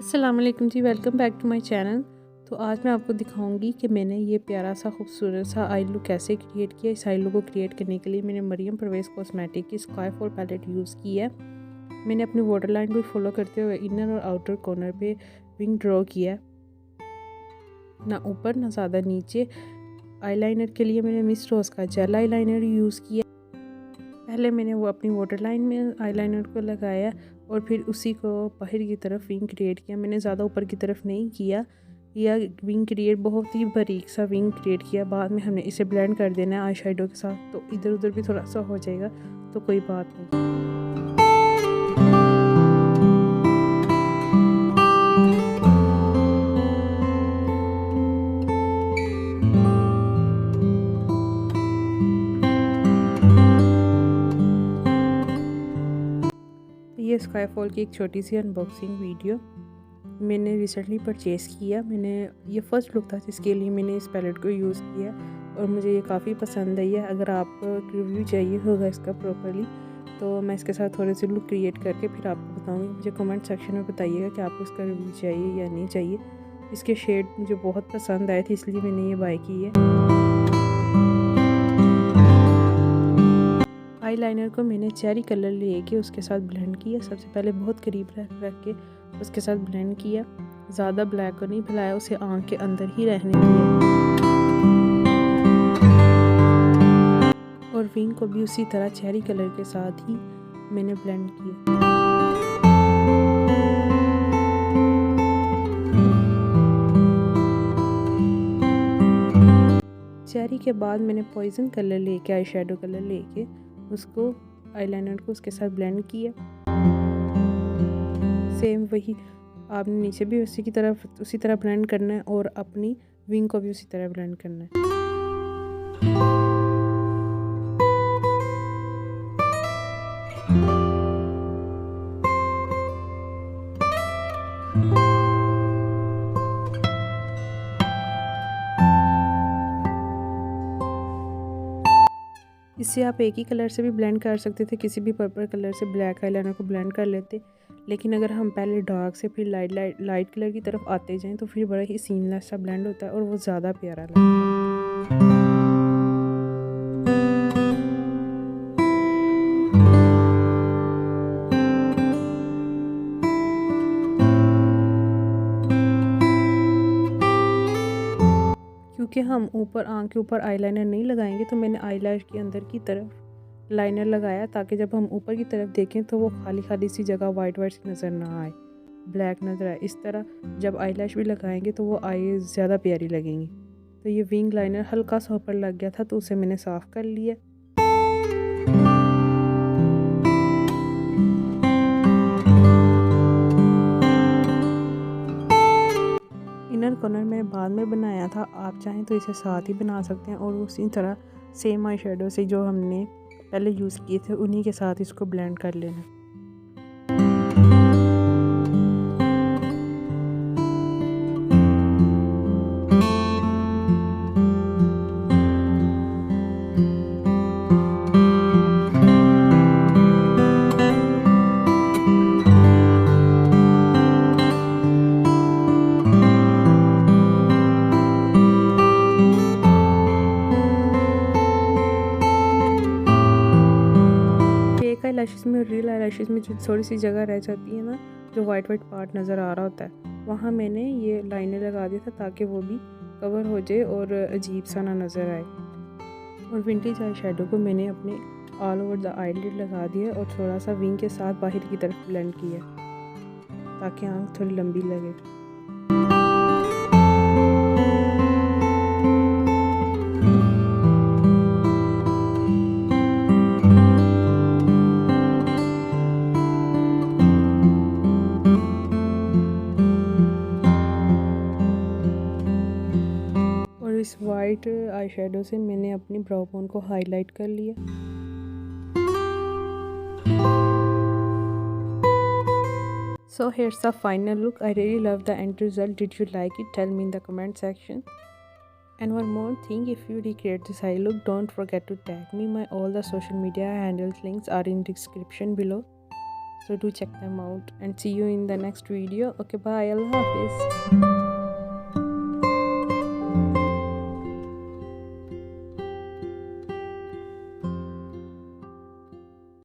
अस्सलाम वालेकुम जी, welcome back to my channel. तो आज मैं आपको दिखाऊंगी कि मैंने ये प्यारा सा खूबसूरत सा आई लुक कैसे क्रिएट किया। इस आई लुक को क्रिएट करने के लिए मैंने मरियम परवेज़ कॉस्मेटिक की स्काईफॉल पैलेट यूज़ की है। मैंने अपनी वाटर लाइन को फॉलो करते हुए इनर और आउटर कॉर्नर पे विंग ड्रॉ किया, ना ऊपर ना ज़्यादा नीचे। आईलाइनर के लिए मैंने मिस रोज़ का जेल आईलाइनर यूज़ किया। पहले मैंने वो अपनी वाटर लाइन में आईलाइनर को लगाया और फिर उसी को बाहर की तरफ विंग क्रिएट किया। मैंने ज़्यादा ऊपर की तरफ नहीं किया, या विंग क्रिएट बहुत ही बारीक सा विंग क्रिएट किया। बाद में हमने इसे ब्लेंड कर देना है आई शेडो के साथ, तो इधर उधर भी थोड़ा सा हो जाएगा, तो कोई बात नहीं। ये स्काईफॉल की एक छोटी सी अनबॉक्सिंग वीडियो मैंने रिसेंटली परचेज़ किया। मैंने ये फ़र्स्ट लुक था जिसके लिए मैंने इस पैलेट को यूज़ किया और मुझे ये काफ़ी पसंद आई है। अगर आपको रिव्यू चाहिए होगा इसका प्रॉपर्ली, तो मैं इसके साथ थोड़े से लुक क्रिएट करके फिर आपको बताऊँगी। मुझे कमेंट सेक्शन में बताइएगा कि आपको इसका रिव्यू चाहिए या नहीं चाहिए। इसके शेड मुझे बहुत पसंद आए थे, इसलिए मैंने ये बाय की है। आईलाइनर को मैंने चेरी कलर लेके उसके साथ ब्लेंड किया। सबसे पहले बहुत करीब रख के उसके साथ ब्लेंड किया। ज़्यादा ब्लैक को नहीं फैलाया, उसे आँख के अंदर ही रहने दिया। और विंग को भी उसी तरह चेरी कलर के साथ ही मैंने ब्लेंड किया। चेरी के बाद मैंने पॉइजन कलर लेके आई शेडो कलर लेके उसको आईलाइनर को उसके साथ ब्लेंड किया। सेम वही आपने नीचे भी उसी तरह ब्लेंड करना है और अपनी विंग को भी उसी तरह ब्लेंड करना है। इससे आप एक ही कलर से भी ब्लेंड कर सकते थे, किसी भी पर्पल कलर से ब्लैक आईलाइनर को ब्लेंड कर लेते। लेकिन अगर हम पहले डार्क से फिर लाइट कलर की तरफ आते जाएं तो फिर बड़ा ही सीमलेस सा ब्लेंड होता है और वो ज़्यादा प्यारा लगता है। क्योंकि हम आँख के ऊपर आईलाइनर नहीं लगाएंगे, तो मैंने आईलैश के अंदर की तरफ लाइनर लगाया ताकि जब हम ऊपर की तरफ देखें तो वो खाली खाली सी जगह वाइट सी नज़र ना आए, ब्लैक नज़र आए। इस तरह जब आईलैश भी लगाएंगे तो वो आई ज़्यादा प्यारी लगेंगी। तो ये विंग लाइनर हल्का सा ऊपर लग गया था, तो उसे मैंने साफ़ कर लिया। इनर कॉर्नर मैंने बाद में बनाया था, आप चाहें तो इसे साथ ही बना सकते हैं और उसी तरह सेम आई शेडो से जो हमने पहले यूज़ किए थे उन्हीं के साथ इसको ब्लेंड कर लेना। आईलैशेस में, रियल आईलैशेस में जो थोड़ी सी जगह रह जाती है ना, जो वाइट पार्ट नज़र आ रहा होता है, वहाँ मैंने ये लाइनर लगा दिया था ताकि वो भी कवर हो जाए और अजीब सा ना नज़र आए। और विंटेज आई शेडो को मैंने अपने ऑल ओवर द आईलिड लगा दिया और थोड़ा सा विंग के साथ बाहर की तरफ ब्लेंड किया ताकि आँख थोड़ी लंबी लगे। इस वाइट आई शेडो से मैंने अपनी ब्राउ बोन को हाईलाइट कर लिया। So here's the final look. I really love the end result. Did you like it? Tell me in the comment section. And one more thing, if you recreate this eye look, don't forget to tag me. My all the social media handles links are in description below. So do check them out and see you in the next video. Okay, bye. Allah Hafiz.